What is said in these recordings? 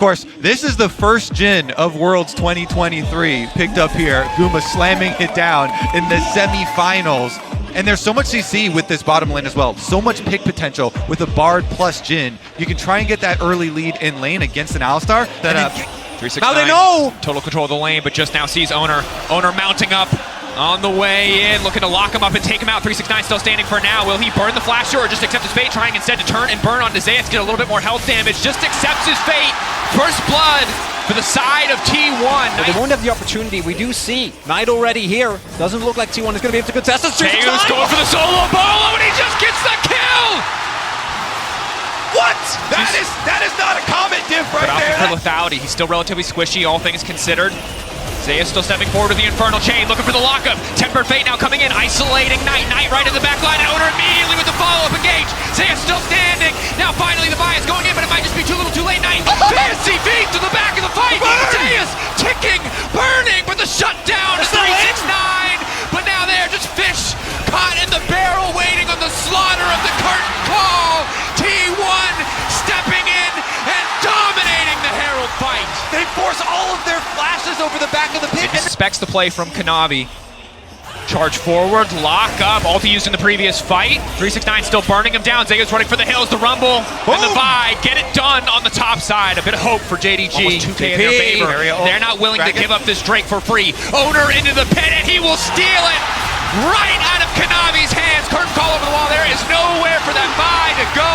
Of course, this is the first Jhin of Worlds 2023 picked up here. Guma slamming it down in the semifinals. And there's so much CC with this bottom lane as well. So much pick potential with a Bard plus Jhin. You can try and get that early lead in lane against an Alistar. Set up. 369. Now they know! Total control of the lane, but just now sees Owner. Owner mounting up on the way in, looking to lock him up and take him out. 369 still standing for now. Will he burn the flasher or just accept his fate, trying instead to turn and burn onto Zeus, get a little bit more health damage, just accepts his fate. First blood for the side of T1. But they won't have the opportunity. We do see Knight already here. Doesn't look like T1 is going to be able to contest this. Zeus going for the solo bolo, and he just gets the kill! What? That is not a comet diff right there. For lethality, he's still relatively squishy, all things considered. Zeus still stepping forward with the Infernal Chain, looking for the lockup. Tempered Fate now coming in, isolating Knight. Knight right in the back line, and Owner immediately with the follow-up engage. Zeus still standing. Now finally the bias going in, but it might just be too little too late. Knight, fancy feet to the back of the fight. Zeus ticking, burning, but the shutdown to 369. But now they're just fish caught in the barrel, waiting on the slaughter of the curtain call. T1 stepping in and dominating the Herald fight. They force all of their flashes over the back of the pit. Expects the play from Kanavi. Charge forward, lock up, ulti used in the previous fight. 369 still burning him down. Zeus running for the hills, the rumble, and the buy. Get it done on the top side. A bit of hope for JDG. Almost 2K in their favor. They're not willing to give up this Drake for free. Owner into the pit, and he will steal it right out of Kanavi's hands. Curtain call over the wall. There is nowhere for that buy to go.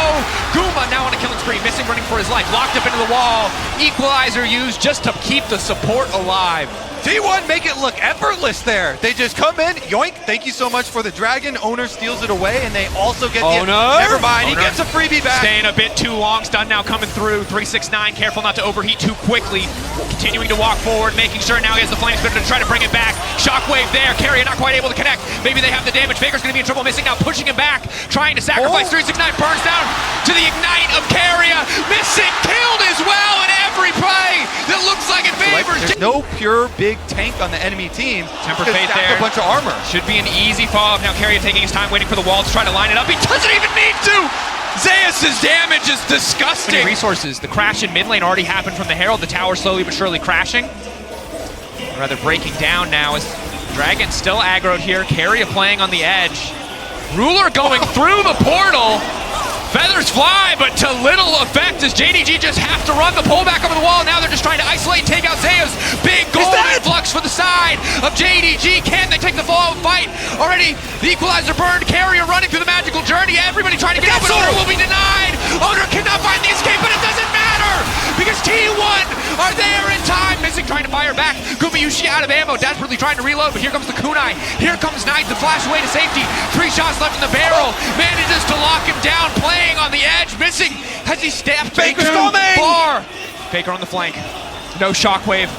Guma now on a killing spree, missing, running for his life. Locked up into the wall. Equalizer used just to keep the support alive. T1 make it look effortless there. They just come in, yoink, thank you so much for the dragon. Owner steals it away, and they also get the... Never mind, he gets a freebie back. Staying a bit too long, stun now coming through. 369, careful not to overheat too quickly. Continuing to walk forward, making sure now he has the flame spitter to try to bring it back. Shockwave there, Carrier not quite able to connect. Maybe they have the damage. Faker's gonna be in trouble, missing now, pushing him back, trying to sacrifice. 369 burns down to the ignite of Carrier, missing, killed as well in every play that looks like it favors. There's no pure big tank on the enemy team. Tempered Fate there. A bunch of armor. Should be an easy follow-up. Now Carrier taking his time, waiting for the wall to try to line it up. He doesn't even need to! Zeus' damage is disgusting. Many resources. The crash in mid lane already happened from the Herald. The tower slowly but surely crashing. Or rather breaking down now as Dragon still aggroed here. Carrier playing on the edge. Ruler going through the portal. Feathers fly, but to little effect as JDG just have to run the pullback over the wall. Now they're just trying to isolate and take out Zeus. Big goal influx for the side of JDG. Can they take the fall fight? Already the equalizer burned. Carrier running through the magical journey. Everybody trying to get out, but Owner will be denied. Owner cannot find the escape, but it doesn't matter because T1 are there in time. Missing, trying to fire back. Gumayushi out of ammo, desperately trying to reload, but here comes the kunai. Here comes Knight, the flash away to safety. 3 shots left in the barrel. Manages to lock him down, playing on the edge, missing. Has he stabbed Faker's coming? Far. Faker on the flank. No shockwave.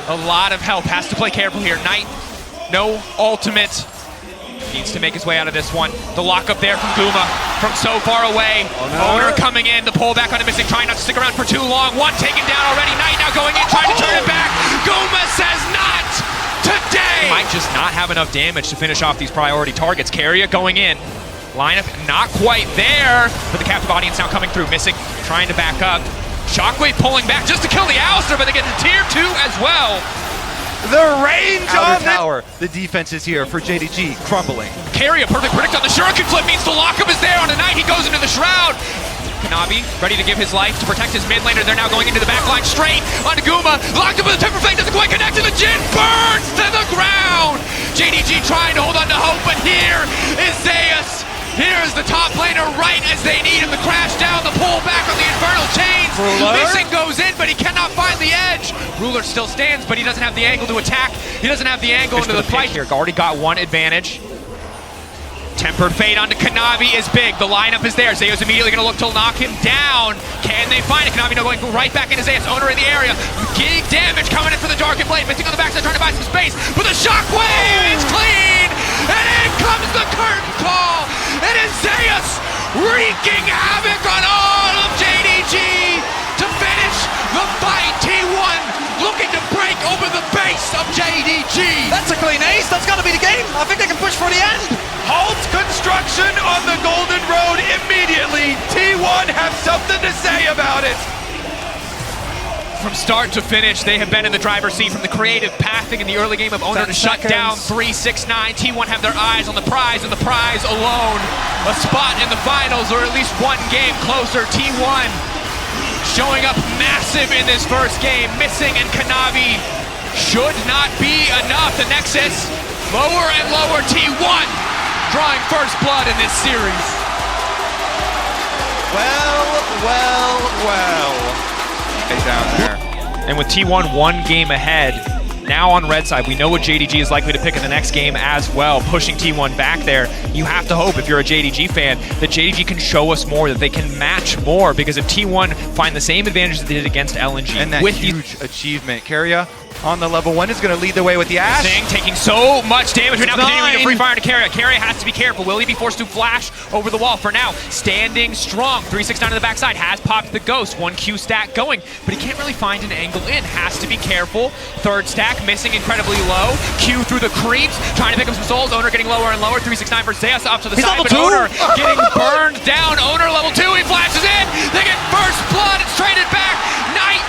A lot of help. Has to play careful here. Knight, no ultimate. Needs to make his way out of this one. The lockup there from Guma from so far away. Owner coming in. The pullback on him missing. Trying not to stick around for too long. One taken down already. Knight now going in, trying to turn it back. Guma says not today. Might just not have enough damage to finish off these priority targets. Carrier going in. Lineup not quite there, but the captive audience now coming through, missing, trying to back up. Shockwave pulling back just to kill the Alistar, but they get to tier 2 as well. The range on the tower. The defense is here for JDG, crumbling. Carry a perfect predict on the Shuriken flip means the lockup is there on a Knight. He goes into the Shroud. Kanavi ready to give his life to protect his mid laner. They're now going into the back line straight onto Guma. Locked up with the Temper Flame, doesn't quite connect to the Jhin. Burns to the ground. JDG trying to hold on to hope, but here is Zeus. Here's the top laner right as they need him to crash down. The pull back on the Infernal Chains. Missing goes in, but he cannot find the edge. Ruler still stands, but he doesn't have the angle to attack. He doesn't have the angle into the fight here. Already got one advantage. Tempered Fate onto Kanavi is big. The lineup is there. Zeus immediately going to look to knock him down. Can they find it? Kanavi now going right back into Zeus. Owner in the area. Big damage coming in for the Darkened Blade. Missing on the backside, trying to buy some space. But the shockwave is clean. And in comes the curtain call. It is Zeus wreaking havoc on all of JDG to finish the fight. T1 looking to break over the base of JDG. That's a clean ace. That's got to be the game. I think they can push for the end. Halt construction on the Golden Road immediately. T1 have something to say about it. from start to finish, they have been in the driver's seat from the creative pathing in the early game of Owner to shut down 3-6-9. T1 have their eyes on the prize, and the prize alone. A spot in the finals, or at least one game closer. T1 showing up massive in this first game. Missing and Kanavi should not be enough. The Nexus lower and lower. T1 drawing first blood in this series. Well. Down there. And with T1 one game ahead, now on red side, we know what JDG is likely to pick in the next game as well, pushing T1 back there. You have to hope, if you're a JDG fan, that JDG can show us more, that they can match more, because if T1 find the same advantages that they did against LNG. And that with huge achievement. Keria on the level 1 is going to lead the way with the Ash. Sing taking so much damage, but now continuing to free fire to Keria. Keria has to be careful. Will he be forced to flash over the wall? For now, standing strong. 369 on the backside, has popped the Ghost. 1 Q stack going, but he can't really find an angle in. Has to be careful. Third stack missing incredibly low. Q through the creeps, trying to pick up some souls. Owner getting lower and lower. 369 for Zeus up to the side, but Owner getting burned down. Owner level 2, he flashes in. They get first blood and traded back. Knight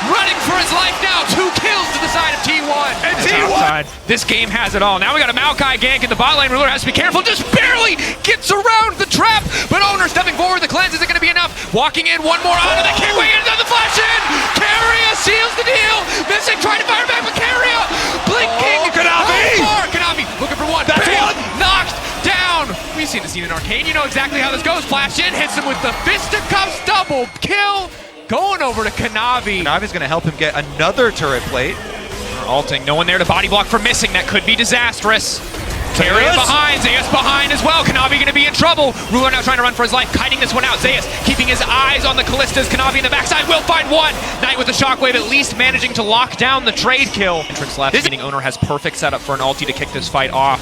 running for his life now. 2 kills to the side of T1. And T1! This game has it all. Now we got a Maokai gank in the bot lane. Ruler has to be careful. Just barely gets around the trap. But Owner stepping forward. The cleanse isn't going to be enough. Walking in one more onto the King-Wing and another flash in. Keria seals the deal. Missing, trying to fire back with Keria. Blinking. Kanavi! Kanavi looking for one. That's Bam! one. Knocked down. We've seen this scene in Arcane. You know exactly how this goes. Flash in. Hits him with the fisticuffs. Double kill. Going over to Kanavi. Kanavi's going to help him get another turret plate. Alting, no one there to body block for missing. That could be disastrous. Keria behind, Zeus behind as well. Kanavi going to be in trouble. Ruler now trying to run for his life, kiting this one out. Zeus keeping his eyes on the Callistas. Kanavi in the backside will find one. Knight with the shockwave, at least managing to lock down the trade kill. Entrance left, meaning Owner has perfect setup for an ulti to kick this fight off.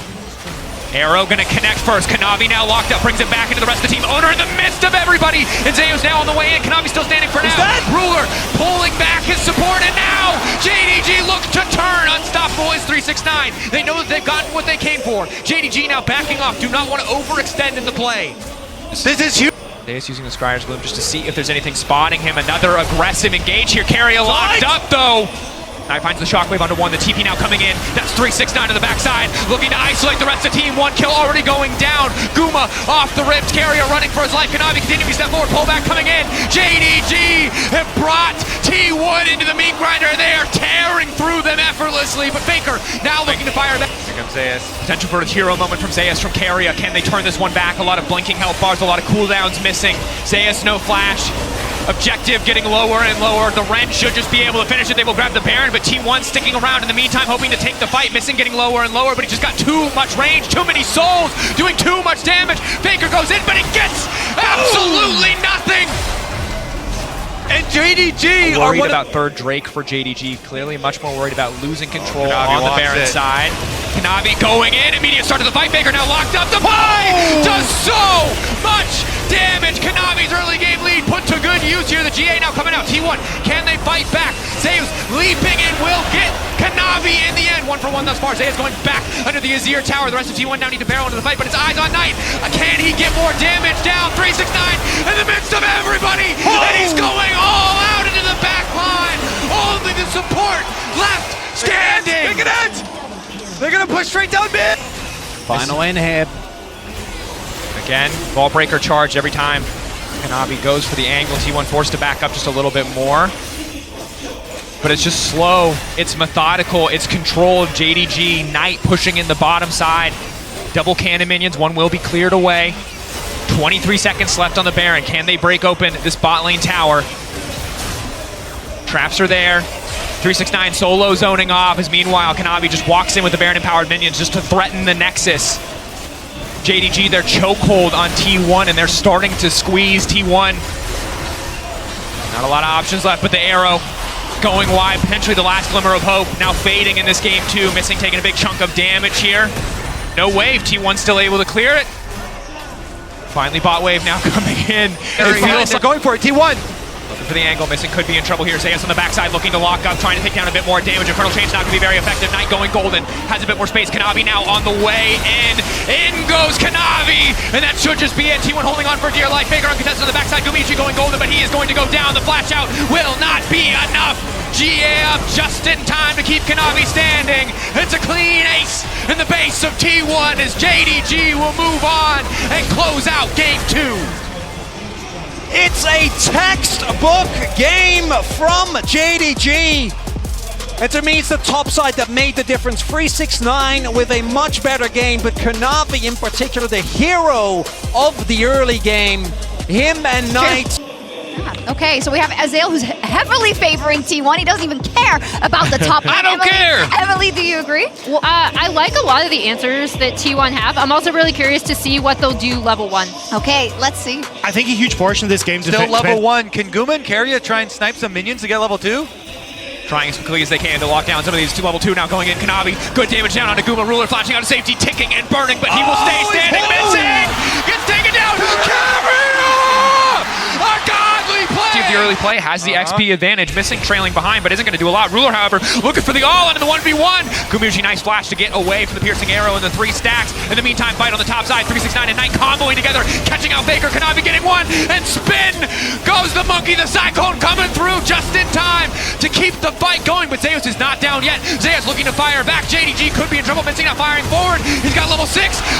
Arrow gonna connect first. Kanavi now locked up, brings it back into the rest of the team. Owner in the midst of everybody. And Zeus now on the way in. Kanavi still standing for now. Ruler pulling back his support, and now JDG looks to turn. Unstoppable is 369. They know that they've gotten what they came for. JDG now backing off. Do not want to overextend in the play. This is huge. Zeus using the Scryer's Gloom just to see if there's anything spotting him. Another aggressive engage here. Keria locked up though. Knight finds the shockwave onto one. The TP now coming in. That's 369 to the backside. Looking to isolate the rest of the team. 1 kill already going down. Guma off the rips. Keria running for his life. Kanavi continuing to step forward. Pullback coming in. JDG have brought T1 into the meat grinder. They are tearing through them effortlessly. But Faker now looking to fire back. Here comes Zeus. Potential for a hero moment from Zeus from Keria. Can they turn this one back? A lot of blinking health bars. A lot of cooldowns missing. Zeus no flash. Objective getting lower and lower. The Ren should just be able to finish it. They will grab the Baron, but T1 sticking around in the meantime, hoping to take the fight. Missing, getting lower and lower, but he just got too much range, too many souls, doing too much damage. Faker goes in, but he gets absolutely nothing. And JDG Worried about third Drake for JDG. Clearly much more worried about losing control on the Baron side. Kanavi going in. Immediate start of the fight. Faker now locked up. The play does so much damage. Kanavi's early game lead put to good use here. The GA now coming out. T1, can they fight back? Zeus leaping in will get Kanavi in the end. 1 for 1 thus far. Zeus going back under the Azir tower. The rest of T1 now need to barrel into the fight, but it's eyes on Knight. Can he get more damage down? 369 in the midst of everybody. And he's going all out into the back line. Only the support left standing. Look at that! They're gonna push straight down mid. Final inhib. Again, ball breaker charge every time Kanavi goes for the angle. T1 forced to back up just a little bit more. But it's just slow, it's methodical, it's controlled. JDG, Knight pushing in the bottom side. Double cannon minions, one will be cleared away. 23 seconds left on the Baron. Can they break open this bot lane tower? Traps are there. 369 solo zoning off as meanwhile Kanavi just walks in with the Baron empowered minions just to threaten the Nexus. JDG, their chokehold on T1 and they're starting to squeeze T1. Not a lot of options left, but the arrow going wide, potentially the last glimmer of hope. Now fading in this game too, missing, taking a big chunk of damage here. No wave, T1 still able to clear it. Finally bot wave now coming in. They're going for it, T1. Looking for the angle, missing, could be in trouble here. Zeus on the backside looking to lock up, trying to take down a bit more damage. Infernal Chain's not going to be very effective. Knight going golden, has a bit more space. Kanavi now on the way in. In goes Kanavi, and that should just be it. T1 holding on for dear life. Faker uncontested on the backside. Gumichi going golden, but he is going to go down. The flash out will not be enough. GA up just in time to keep Kanavi standing. It's a clean ace in the base of T1 as JDG will move on and close out game 2. It's a textbook game from JDG. And to me, it's the top side that made the difference. 369 with a much better game, but Kanavi in particular, the hero of the early game. Him and Knight. Okay, so we have Azael who's heavily favoring T1. He doesn't even care about the top. I don't care. Emily, do you agree? Well, I like a lot of the answers that T1 have. I'm also really curious to see what they'll do level 1. Okay, let's see. I think a huge portion of this game Still level 1. Can Guma and Keria try and snipe some minions to get level 2? Trying as quickly as they can to lock down some of these to level 2 now going in. Kanavi, good damage down onto Guma. Ruler flashing out of safety, ticking and burning, but he will stay standing. Missing! Gets taken down! Keria! A godly play! The early play has the XP advantage, missing, trailing behind, but isn't going to do a lot. Ruler, however, looking for the all-in in the 1v1. Gumuji, nice flash to get away from the piercing arrow and the 3 stacks. In the meantime, fight on the top side. 369 and Knight comboing together, catching out Faker. Kanavi getting one, and spin goes the monkey. The Cyclone coming through just in time to keep the fight going, but Zeus is not down yet. Zeus looking to fire back. JDG could be in trouble, missing, not firing forward. He's got level 6,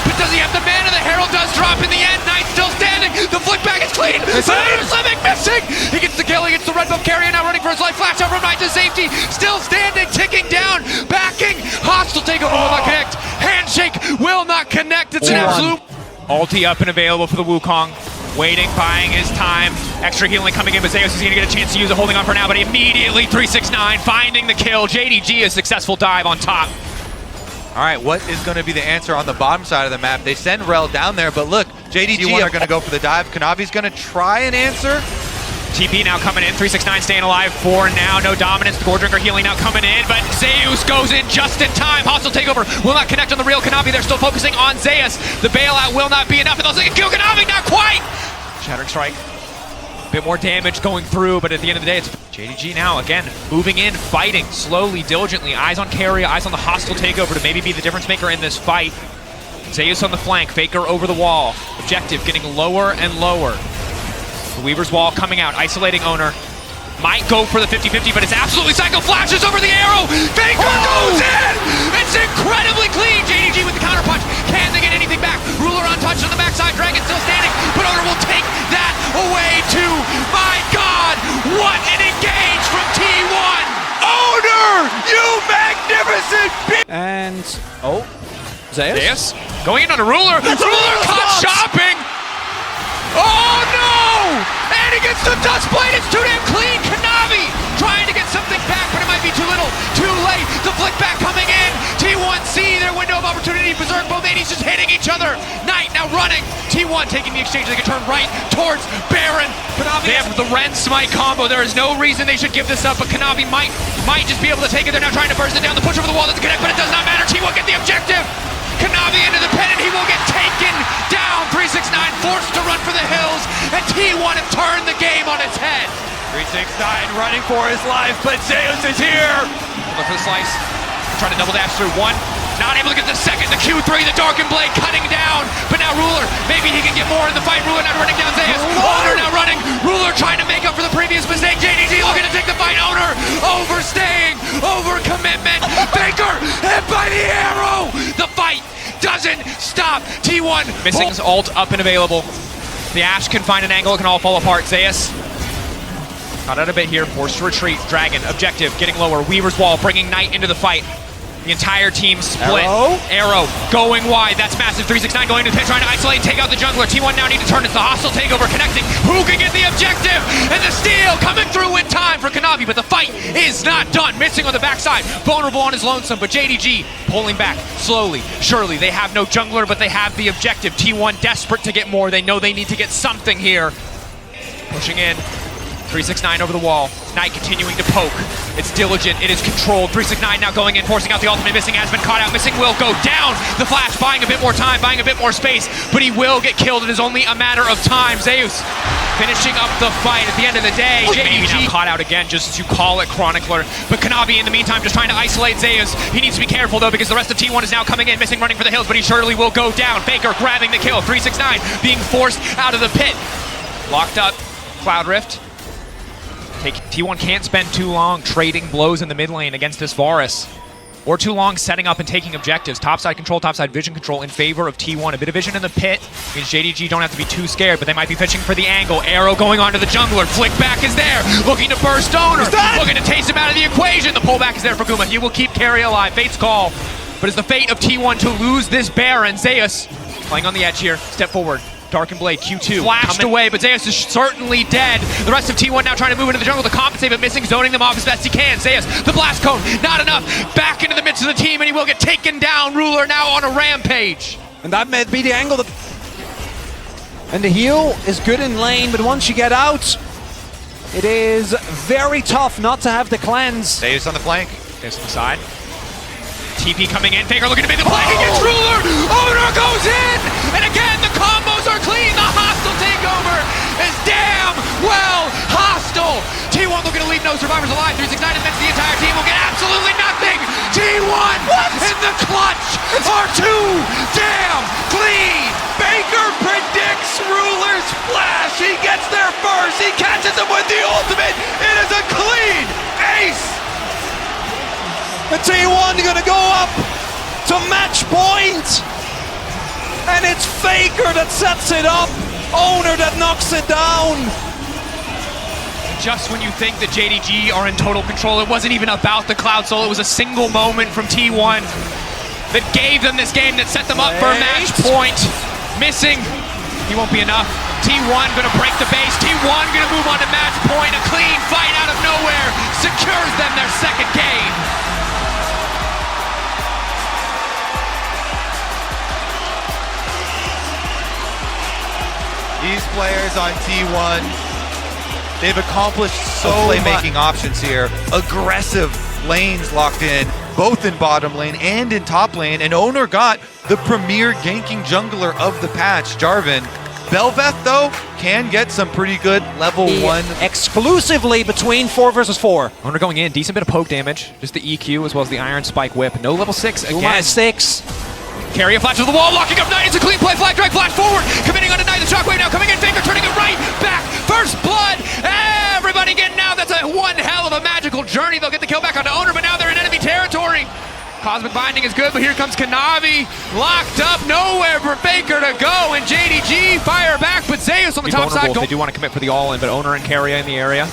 but does he have the mana? The Herald does drop in the end. Knight still standing. The flick back is clean. Slimming missing. He gets the kill. He gets the red buff carrier now running for his life. Flash out from Knight to safety. Still standing, ticking down, backing. Hostile takeover will not connect. Handshake will not connect. It's an absolute. Ulti up and available for the Wukong. Waiting, buying his time. Extra healing coming in, but Zeus is going to get a chance to use it, holding on for now, but immediately 369 finding the kill. JDG, a successful dive on top. All right, what is going to be the answer on the bottom side of the map? They send Rel down there, but look, JDG are going to go for the dive. Kanavi's going to try and answer. TP now coming in, 369 staying alive for now, no dominance. The Gore Drinker healing now coming in, but Zeus goes in just in time. Hostile takeover will not connect on the real Kanavi. They're still focusing on Zeus. The bailout will not be enough, and they'll kill Kanavi, not quite! Shattering Strike, a bit more damage going through, but at the end of the day, it's JDG now, again, moving in, fighting, slowly, diligently. Eyes on Keria, eyes on the hostile takeover to maybe be the difference maker in this fight. Zeus on the flank, Faker over the wall. Objective getting lower and lower. The Weaver's Wall coming out, isolating Owner. Might go for the 50-50, but it's absolutely Psycho flashes over the arrow. Faker goes in! It's incredibly clean. JDG with the counter punch. Can they get anything back? Ruler untouched on the backside. Dragon still standing, but Owner will take that away too. My God, what an engage from T1! Owner, you magnificent bitch! And, oh, Zeus? Going in on a Ruler. Ruler caught shopping! Oh no! And he gets the dust blade. It's too damn clean. Kanavi trying to get something back, but it might be too little, too late. The flick back coming in. T1 see their window of opportunity. Berserk, both 80s just hitting each other. Knight now running. T1 taking the exchange. They can turn right towards Baron. Kanavi, they have the Ren Smite combo. There is no reason they should give this up, but Kanavi might just be able to take it. They're now trying to burst it down. The push over the wall doesn't connect, but it does not matter. T1 get the objective. Kanavi into the pin, and he will get taken down. 369 forced to run for the hills, and T1 have turned the game on its head. 369 running for his life, but Zeus is here. Look for the slice. Trying to double dash through one. Not able to get the second. The Q3, the Darkened Blade cutting down. But now Ruler, maybe he can get more in the fight. Ruler now running down Zeus. Owner now running. Ruler trying to make up for the previous mistake. JDG looking to take the fight. Owner overstaying, over commitment. Faker hit by the arrow. The fight doesn't stop. T1 missing his ult up and available. The Ashe can find an angle. It can all fall apart. Zeus caught out a bit here. Forced to retreat. Dragon objective getting lower. Weaver's Wall bringing Knight into the fight. The entire team split. Arrow going wide. That's massive. 369 going to the pit, trying to isolate and take out the jungler. T1 now need to turn. It's the hostile takeover connecting. Who can get the objective? And the steal coming through in time for Kanavi, but the fight is not done. Missing on the backside. Vulnerable on his lonesome, but JDG pulling back slowly. Surely they have no jungler, but they have the objective. T1 desperate to get more. They know they need to get something here. Pushing in. 369 over the wall. Knight continuing to poke. It's diligent. It is controlled. 369 now going in, forcing out the ultimate. Missing has been caught out. Missing will go down. The flash buying a bit more time, buying a bit more space, but he will get killed. It is only a matter of time. Zeus finishing up the fight at the end of the day. JDG now caught out again, just as you call it, Chronicler. But Kanavi in the meantime just trying to isolate Zeus. He needs to be careful though, because the rest of T1 is now coming in. Missing running for the hills, but he surely will go down. Faker grabbing the kill. 369 being forced out of the pit. Locked up. Cloud Rift. T1 can't spend too long trading blows in the mid lane against this Varus, or too long setting up and taking objectives. Topside control, topside vision control in favor of T1. A bit of vision in the pit means JDG don't have to be too scared, but they might be pitching for the angle. Arrow going onto the jungler. Flick back is there, looking to burst Owner, looking to taste him out of the equation. The pullback is there for Guma. He will keep Carry alive. Fate's call, but it's the fate of T1 to lose this Baron. Zeus playing on the edge here. Step forward. Dark Blade, Q2, flashed away, but Zeus is certainly dead. The rest of T1 now trying to move into the jungle to compensate, but missing, zoning them off as best he can. Zeus, the blast cone, not enough. Back into the midst of the team, and he will get taken down. Ruler now on a rampage. And that may be the angle. And the heal is good in lane, but once you get out, it is very tough not to have the cleanse. Zeus on the flank. Zeus on the side. TP coming in, Faker looking to make the play against Ruler. Owner goes in, and again the combos are clean. The hostile takeover is damn well hostile. T1 looking to leave no survivors alive. 369 admits the entire team will get absolutely nothing. T1 in the clutch are too damn clean. Baker predicts Ruler's flash. He gets there first. He catches him with the ultimate. It is a clean ace. The T1 gonna go up to match point, and it's Faker that sets it up, Owner that knocks it down. Just when you think that JDG are in total control, it wasn't even about the Cloud Soul. It was a single moment from T1 that gave them this game, that set them up for a match point. Missing, he won't be enough. T1 gonna break the base. T1 gonna move on to match point. A clean fight out of nowhere secures them their second game. These players on T1, they've accomplished so playmaking options here. Aggressive lanes locked in, both in bottom lane and in top lane, and Owner got the premier ganking jungler of the patch, Jarvan. Bel'Veth, though, can get some pretty good level 1. Exclusively between 4 versus 4. Owner going in, decent bit of poke damage, just the EQ as well as the Iron Spike Whip. No level 6 again. 6. Carry a flash to the wall, locking up Knight. It's a clean play. Flag drag, flash forward. Committing on Knight. The shockwave now coming in. Faker turning it right back. First blood. Everybody getting out. That's a one hell of a magical journey. They'll get the kill back onto Owner, but now they're in enemy territory. Cosmic Binding is good, but here comes Kanavi. Locked up. Nowhere for Faker to go. And JDG fire back, but Zeus on the top side. They do want to commit for the all-in, but Owner and Carrier in the area.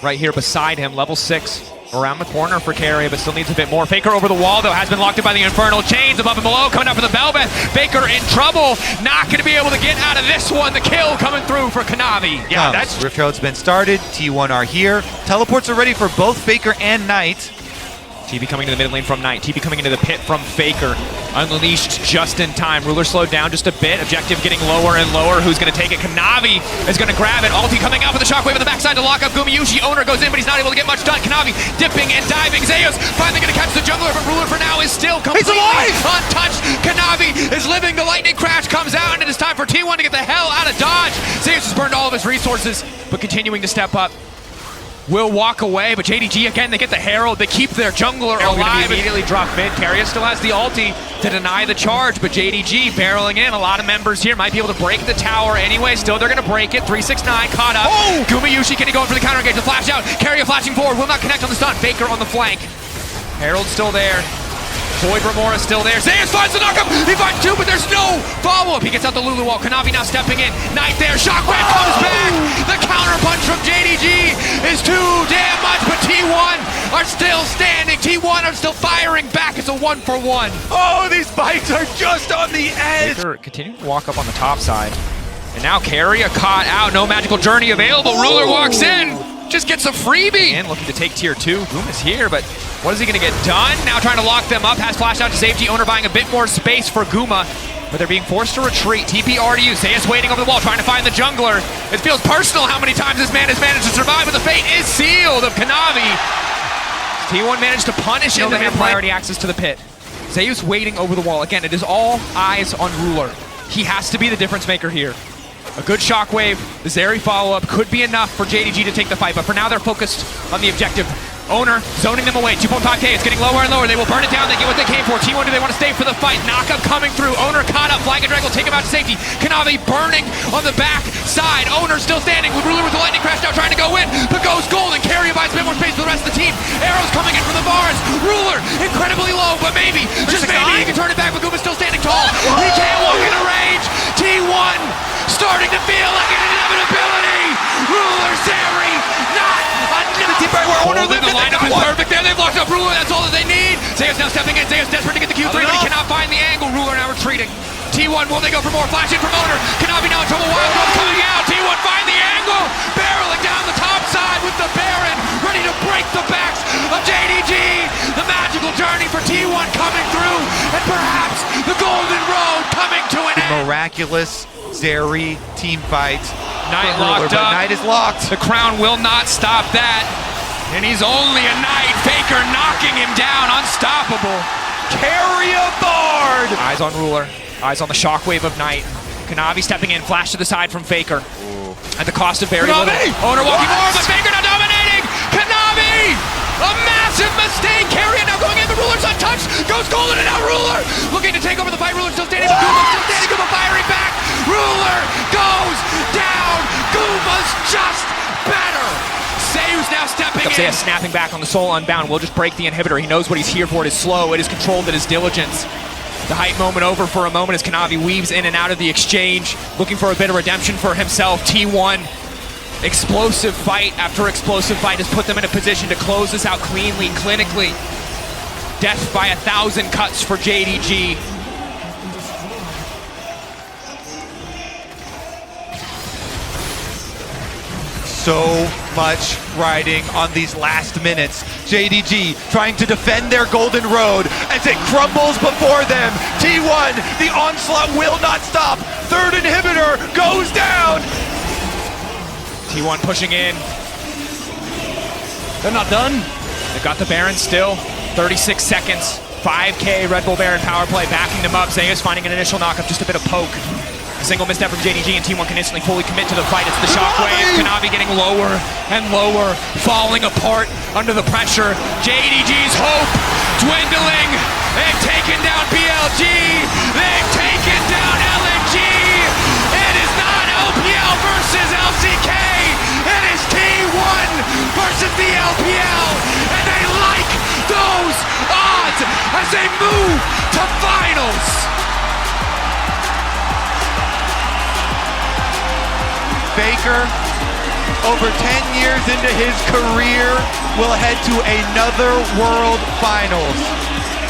Right here beside him, level 6. Around the corner for Carrier, but still needs a bit more. Faker over the wall, though, has been locked in by the Infernal Chains above and below. Coming up for the Bel'Veth. Faker in trouble. Not going to be able to get out of this one. The kill coming through for Kanavi. Yeah, that's Rift Herald's been started. T1 are here. Teleports are ready for both Faker and Knight. TP coming to the mid lane from Knight. TP coming into the pit from Faker. Unleashed just in time. Ruler slowed down just a bit. Objective getting lower and lower. Who's going to take it? Kanavi is going to grab it. Ulti coming out with the shockwave on the backside to lock up Gumayushi. Owner goes in, but he's not able to get much done. Kanavi dipping and diving. Zeus finally going to catch the jungler, but Ruler for now is still completely untouched. Kanavi is living. The lightning crash comes out, and it is time for T1 to get the hell out of dodge. Zeus has burned all of his resources, but continuing to step up. Will walk away, but JDG again, they get the Herald, they keep their jungler alive. Immediately drop mid. Carrier still has the ulti to deny the charge, but JDG barreling in. A lot of members here might be able to break the tower anyway. Still, they're going to break it. 369 caught up. Oh! Gumayushi, can he go in for the counter engage? The flash out. Carrier flashing forward, will not connect on the stun. Faker on the flank. Herald still there. Void Remora still there. Zeus finds the knockup. He finds 2, but there's no follow-up. He gets out the Lulu wall. Kanavi now stepping in. Knight there. Shockwave comes back. The counter punch from JDG is too damn much, but T1 are still standing. T1 are still firing back. It's a 1-for-1. Oh, these fights are just on the edge. Faker continuing to walk up on the top side. And now Carrier caught out. No magical journey available. Ruler walks in. Just gets a freebie. And looking to take tier 2. Boom is here, but what is he going to get done? Now trying to lock them up. Has flash out to safety. Owner buying a bit more space for Guma, but they're being forced to retreat. TP already used. Zeus waiting over the wall, trying to find the jungler. It feels personal how many times this man has managed to survive, but the fate is sealed of Kanavi. T1 managed to punish him. They have priority access to the pit. Zeus waiting over the wall. Again, it is all eyes on Ruler. He has to be the difference maker here. A good shockwave, the Zeri follow-up could be enough for JDG to take the fight, but for now they're focused on the objective. Owner zoning them away. 2.5K. It's getting lower and lower. They will burn it down. They get what they came for. T1, do they want to stay for the fight? Knockup coming through. Owner caught up. Flag and Drag will take him out to safety. Kanavi burning on the back side. Owner still standing. Ruler with the lightning crash now trying to go in. But goes gold and Carrier buys a bit more space for the rest of the team. Arrows coming in from the bars. Ruler incredibly low, but maybe, just maybe, he can turn it back. But Guma's still standing tall. He can't walk into range. T1 starting to feel like an inevitability. Ruler, Zeri, not enough. Owner The lineup is perfect there. They've locked up Ruler. That's all that they need. Zeus now stepping in. Zeus desperate to get the Q3, but he cannot find the angle. Ruler now retreating. T1, will they go for more? Flash in from Owner. Kanavi now in trouble. Wild Rose coming out. T1 find the angle. Barreling down the top side with the Baron. Ready to break the backs of JDG. The magical journey for T1 coming through. And perhaps the golden road coming to an end. Miraculous Zeri team fight. Knight locked up. Knight is locked. The crown will not stop that. And he's only a Knight. Faker knocking him down. Unstoppable. Carry a Bard. Eyes on Ruler. Eyes on the shockwave of Knight. Kanavi stepping in. Flash to the side from Faker. At the cost of very little. Owner walking more, but Faker now dominating. Kanavi! A massive mistake. Carrier now going in. The Ruler's untouched. Goes golden and now Ruler. Looking to take over the fight. Ruler still standing. But Guma's still standing. Guma firing back. Ruler goes down. Guma's just better. Zeus now stepping in. Zeus snapping back on the Soul Unbound. Will just break the inhibitor. He knows what he's here for. It is slow. It is controlled. It is diligence. The hype moment over for a moment as Kanavi weaves in and out of the exchange, looking for a bit of redemption for himself. T1, explosive fight after explosive fight has put them in a position to close this out cleanly, clinically. Death by 1,000 cuts for JDG. So much riding on these last minutes. JDG trying to defend their golden road as it crumbles before them. T1, the onslaught will not stop. Third inhibitor goes down. T1 pushing in. They're not done. They've got the Baron still. 36 seconds. 5K Red Bull Baron power play backing them up. Zeus finding an initial knockup, just a bit of poke. A single misstep from JDG and T1 can instantly fully commit to the fight. It's the shockwave. Kanavi getting lower and lower, falling apart under the pressure. JDG's hope dwindling. They've taken down BLG. They've taken down LNG. It is not LPL versus LCK. It is T1 versus the LPL. And they like those odds as they move to finals. Faker, over 10 years into his career, will head to another World Finals.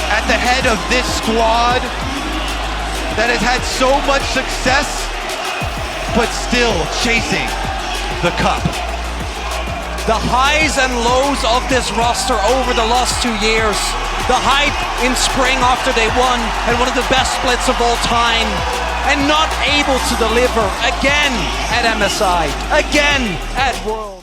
At the head of this squad that has had so much success, but still chasing the cup. The highs and lows of this roster over the last 2 years. The hype in spring after they won, and one of the best splits of all time. And not able to deliver again at MSI, again at World.